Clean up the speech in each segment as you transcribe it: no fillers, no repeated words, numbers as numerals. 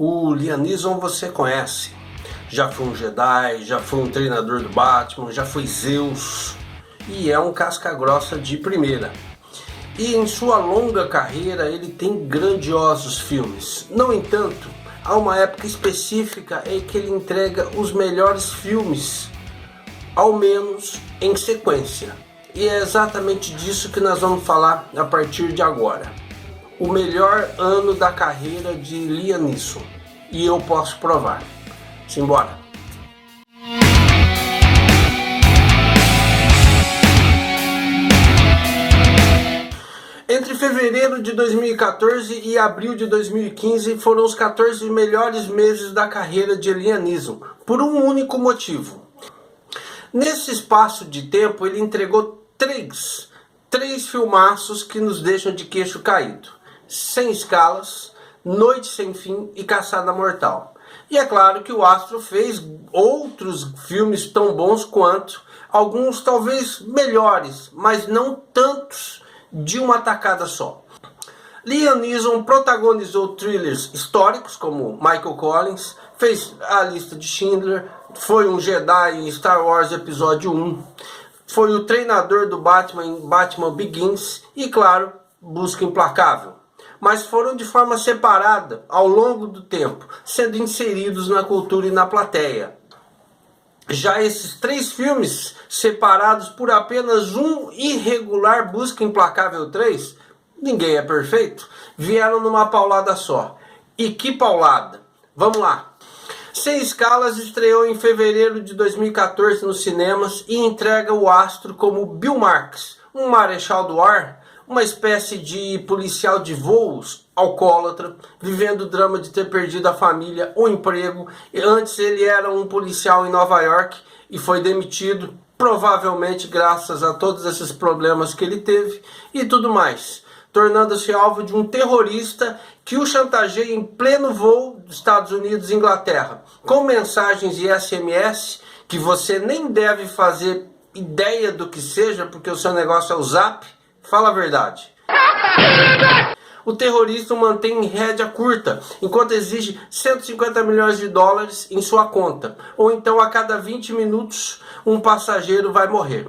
O Liam Neeson você conhece. Já foi um Jedi, já foi um treinador do Batman, já foi Zeus e é um casca-grossa de primeira. E em sua longa carreira ele tem grandiosos filmes. No entanto, há uma época específica em que ele entrega os melhores filmes, ao menos em sequência. E é exatamente disso que nós vamos falar a partir de agora. O melhor ano da carreira de Liam Neeson. E eu posso provar. Simbora! Entre fevereiro de 2014 e abril de 2015 foram os 14 melhores meses da carreira de Liam Neeson, por um único motivo. Nesse espaço de tempo ele entregou três filmaços que nos deixam de queixo caído. Sem Escalas, Noite Sem Fim e Caçada Mortal. E é claro que o astro fez outros filmes tão bons quanto, alguns talvez melhores, mas não tantos de uma tacada só. Liam Neeson protagonizou thrillers históricos como Michael Collins, fez A Lista de Schindler, foi um Jedi em Star Wars Episódio 1, foi o treinador do Batman em Batman Begins e, claro, Busca Implacável. Mas foram de forma separada ao longo do tempo, sendo inseridos na cultura e na plateia. Já esses 3 filmes, separados por apenas um irregular Busca Implacável 3, ninguém é perfeito, vieram numa paulada só. E que paulada! Vamos lá! Sem Escalas estreou em fevereiro de 2014 nos cinemas e entrega o astro como Bill Marx, um marechal do ar, uma espécie de policial de voos, alcoólatra, vivendo o drama de ter perdido a família, o emprego. E antes ele era um policial em Nova York e foi demitido, provavelmente graças a todos esses problemas que ele teve e tudo mais, tornando-se alvo de um terrorista que o chantageia em pleno voo dos Estados Unidos e Inglaterra, com mensagens e SMS que você nem deve fazer ideia do que seja, porque o seu negócio é o Zap. Fala a verdade. O terrorista o mantém em rédea curta, enquanto exige 150 milhões de dólares em sua conta. Ou então a cada 20 minutos um passageiro vai morrer.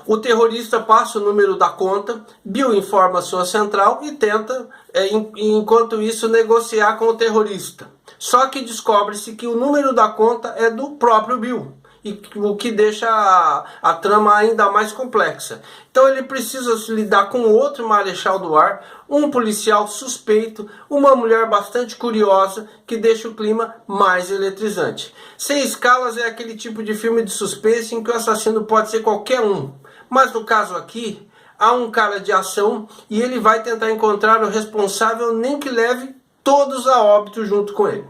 O terrorista passa o número da conta, Bill informa a sua central e tenta, enquanto isso, negociar com o terrorista. Só que descobre-se que o número da conta é do próprio Bill, o que deixa a trama ainda mais complexa. Então ele precisa lidar com outro marechal do ar, um policial suspeito, uma mulher bastante curiosa, que deixa o clima mais eletrizante. Sem Escalas é aquele tipo de filme de suspense em que o assassino pode ser qualquer um. Mas no caso aqui, há um cara de ação e ele vai tentar encontrar o responsável, nem que leve todos a óbito junto com ele.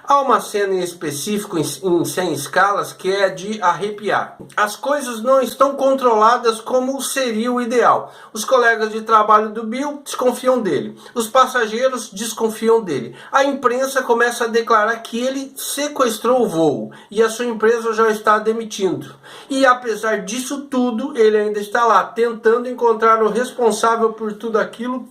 Há uma cena em específico em Sem Escalas que é de arrepiar. As coisas não estão controladas como seria o ideal. Os colegas de trabalho do Bill desconfiam dele. Os passageiros desconfiam dele. A imprensa começa a declarar que ele sequestrou o voo e a sua empresa já está demitindo. E apesar disso tudo, ele ainda está lá, tentando encontrar o responsável por tudo aquilo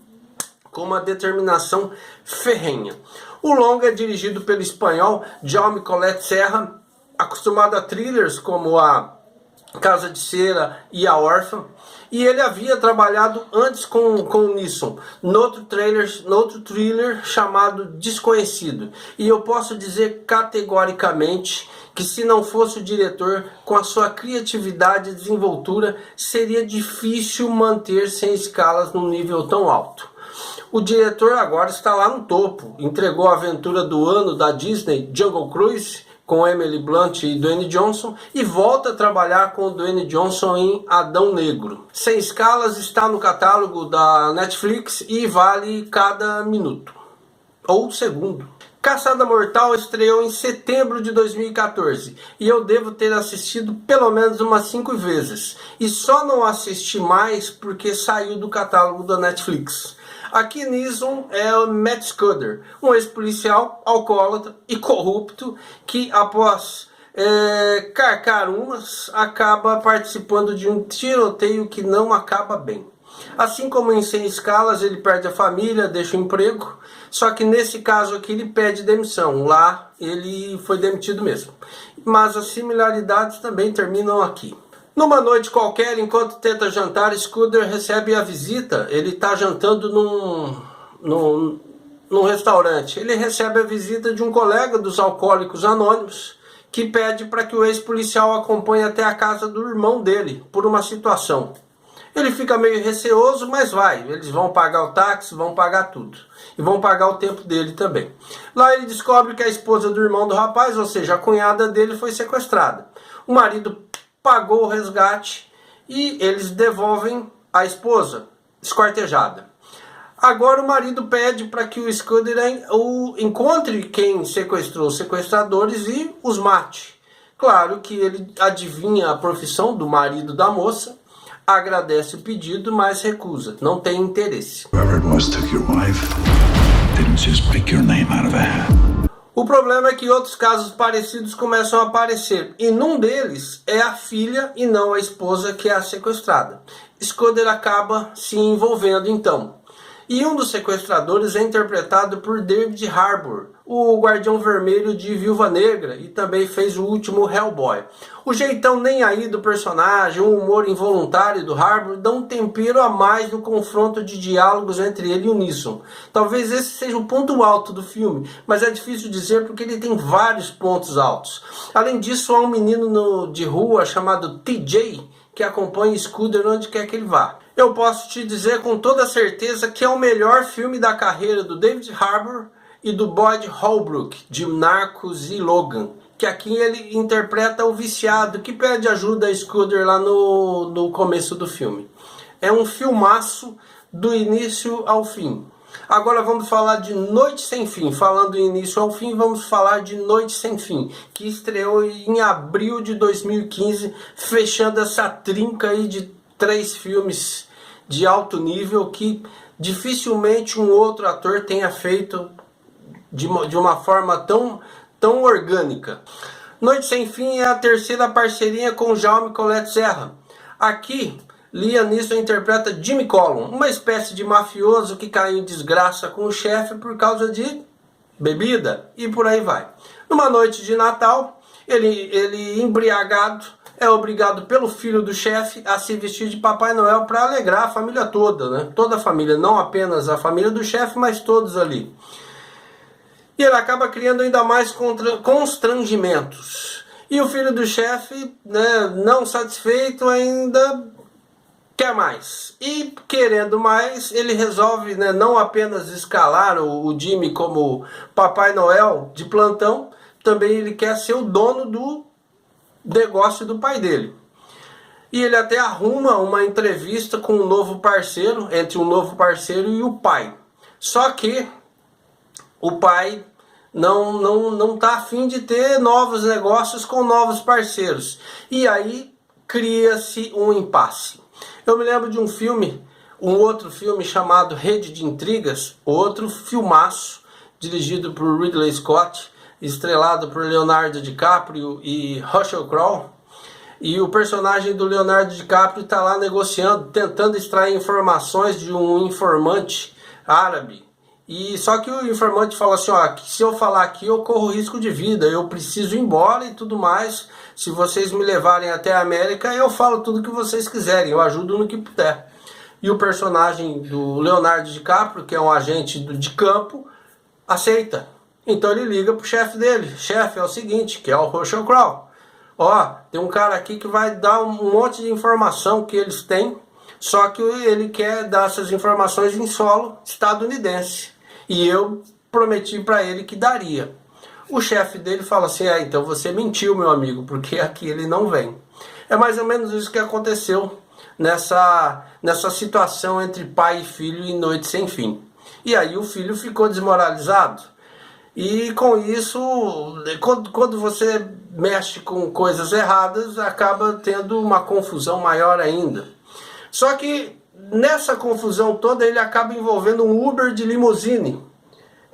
com uma determinação ferrenha. O longa é dirigido pelo espanhol Jaume Collet Serra, acostumado a thrillers como a Casa de Cera e A Órfã, e ele havia trabalhado antes com o Neeson, no outro thriller chamado Desconhecido. E eu posso dizer categoricamente que se não fosse o diretor, com a sua criatividade e desenvoltura, seria difícil manter Sem Escalas num nível tão alto. O diretor agora está lá no topo, entregou a aventura do ano da Disney, Jungle Cruise, com Emily Blunt e Dwayne Johnson, e volta a trabalhar com o Dwayne Johnson em Adão Negro. Sem Escalas está no catálogo da Netflix e vale cada minuto, ou segundo. Caçada Mortal estreou em setembro de 2014 e eu devo ter assistido pelo menos umas 5 vezes. E só não assisti mais porque saiu do catálogo da Netflix. Aqui Neeson é o Matt Scudder, um ex-policial alcoólatra e corrupto que, após Carcarumas acaba participando de um tiroteio que não acaba bem. Assim como em 100 escalas, ele perde a família, deixa o emprego, só que nesse caso aqui ele pede demissão. Lá ele foi demitido mesmo. Mas as similaridades também terminam aqui. Numa noite qualquer, enquanto tenta jantar, Scudder recebe a visita. Ele está jantando num restaurante. Ele recebe a visita de um colega dos Alcoólicos Anônimos, que pede para que o ex-policial acompanhe até a casa do irmão dele, por uma situação. Ele fica meio receoso, mas vai. Eles vão pagar o táxi, vão pagar tudo. E vão pagar o tempo dele também. Lá ele descobre que a esposa do irmão do rapaz, ou seja, a cunhada dele, foi sequestrada. O marido pagou o resgate e eles devolvem a esposa, esquartejada. Agora o marido pede para que o Scudder encontre quem sequestrou os sequestradores e os mate. Claro que ele adivinha a profissão do marido da moça, agradece o pedido, mas recusa, não tem interesse. O problema é que outros casos parecidos começam a aparecer, e num deles é a filha e não a esposa que é a sequestrada. Scudder acaba se envolvendo então. E um dos sequestradores é interpretado por David Harbour, o Guardião Vermelho de Viúva Negra, e também fez o último Hellboy. O jeitão nem aí do personagem, o humor involuntário do Harbour dão um tempero a mais no confronto de diálogos entre ele e o Neeson. Talvez esse seja o ponto alto do filme, mas é difícil dizer porque ele tem vários pontos altos. Além disso, há um menino de rua chamado TJ que acompanha Scudder onde quer que ele vá. Eu posso te dizer com toda certeza que é o melhor filme da carreira do David Harbour e do Boyd Holbrook, de Narcos e Logan, que aqui ele interpreta o viciado que pede ajuda a Scudder lá no começo do filme. É um filmaço do início ao fim. Agora vamos falar de Noite Sem Fim. Falando do início ao fim, vamos falar de Noite Sem Fim, que estreou em abril de 2015, fechando essa trinca aí de 3 filmes de alto nível que dificilmente um outro ator tenha feito de uma forma tão orgânica. Noite Sem Fim é a terceira parceria com Jaume Colette Serra. Aqui, Liam Neeson interpreta Jimmy Collum, uma espécie de mafioso que caiu em desgraça com o chefe por causa de bebida e por aí vai. Numa noite de Natal, ele embriagado, é obrigado pelo filho do chefe a se vestir de Papai Noel para alegrar a família toda, né? Toda a família, não apenas a família do chefe, mas todos ali. E ele acaba criando ainda mais constrangimentos. E o filho do chefe, né, não satisfeito, ainda quer mais. E querendo mais, ele resolve, né, não apenas escalar o Jimmy como Papai Noel de plantão, também ele quer ser o dono do negócio do pai dele. E ele até arruma uma entrevista com um novo parceiro, entre um novo parceiro e o pai. Só que o pai não tá afim de ter novos negócios com novos parceiros. E aí cria-se um impasse. Eu me lembro de um outro filme chamado Rede de Intrigas, outro filmaço, dirigido por Ridley Scott, estrelado por Leonardo DiCaprio e Russell Crowe. E o personagem do Leonardo DiCaprio está lá negociando, tentando extrair informações de um informante árabe. E só que o informante fala assim, ó, se eu falar aqui eu corro risco de vida, eu preciso ir embora e tudo mais. Se vocês me levarem até a América, eu falo tudo que vocês quiserem, eu ajudo no que puder. E o personagem do Leonardo DiCaprio, que é um agente de campo, aceita. Então ele liga pro chefe dele. Chefe, é o seguinte, que é o Russell Crowe. Ó, tem um cara aqui que vai dar um monte de informação que eles têm, só que ele quer dar essas informações em solo estadunidense. E eu prometi para ele que daria. O chefe dele fala assim, então você mentiu, meu amigo, porque aqui ele não vem. É mais ou menos isso que aconteceu nessa situação entre pai e filho em Noite Sem Fim. E aí o filho ficou desmoralizado. E com isso, quando você mexe com coisas erradas, acaba tendo uma confusão maior ainda. Só que nessa confusão toda ele acaba envolvendo um Uber de limusine.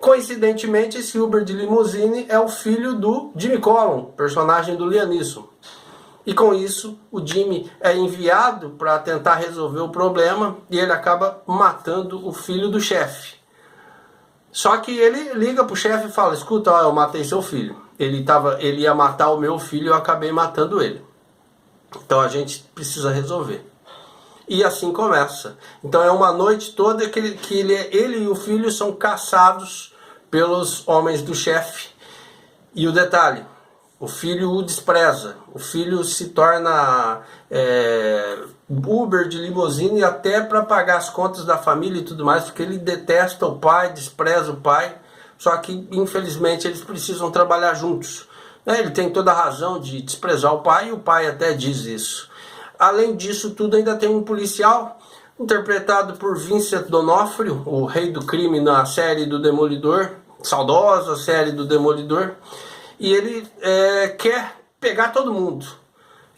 Coincidentemente, esse Uber de limusine é o filho do Jimmy Colon, personagem do Liam Neeson. E com isso, o Jimmy é enviado para tentar resolver o problema e ele acaba matando o filho do chefe. Só que ele liga pro chefe e fala: escuta, ó, eu matei seu filho. Ele ia matar o meu filho e eu acabei matando ele. Então a gente precisa resolver. E assim começa. Então é uma noite toda que ele e o filho são caçados pelos homens do chefe. E o detalhe, o filho o despreza. O filho se torna Uber de limusine até para pagar as contas da família e tudo mais, porque ele detesta o pai, despreza o pai. Só que, infelizmente, eles precisam trabalhar juntos. Ele tem toda a razão de desprezar o pai, e o pai até diz isso. Além disso tudo, ainda tem um policial, interpretado por Vincent D'Onofrio, o rei do crime na série do Demolidor, saudosa série do Demolidor, e ele quer pegar todo mundo.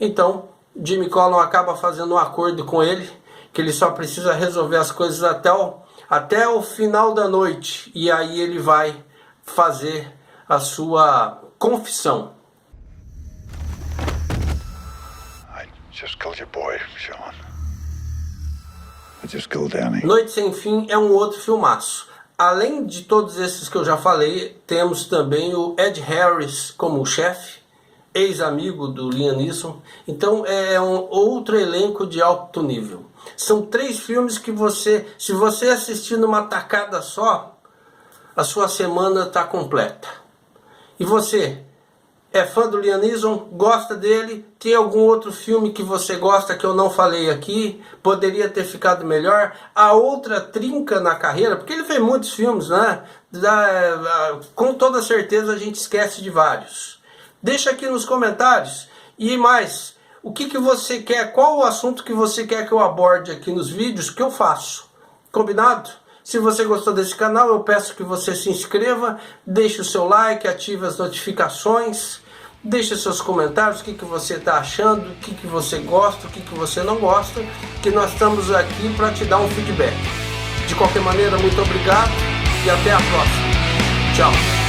Então, Jimmy Colon acaba fazendo um acordo com ele, que ele só precisa resolver as coisas até o final da noite, e aí ele vai fazer a sua confissão. Just killed your boy, Sean. I just killed Danny. Noite Sem Fim é um outro filmaço. Além de todos esses que eu já falei, temos também o Ed Harris como chefe, ex-amigo do Liam Neeson. Então é um outro elenco de alto nível. São 3 filmes que se você assistir numa tacada só, a sua semana está completa. E você? É fã do Liam Neeson? Gosta dele? Tem algum outro filme que você gosta que eu não falei aqui? Poderia ter ficado melhor? A outra trinca na carreira, porque ele fez muitos filmes, né? Com toda certeza a gente esquece de vários. Deixa aqui nos comentários. E mais, o que você quer? Qual o assunto que você quer que eu aborde aqui nos vídeos que eu faço? Combinado? Se você gostou desse canal, eu peço que você se inscreva, deixe o seu like, ative as notificações, deixe seus comentários, o que você está achando, o que você gosta, o que você não gosta, que nós estamos aqui para te dar um feedback. De qualquer maneira, muito obrigado e até a próxima. Tchau.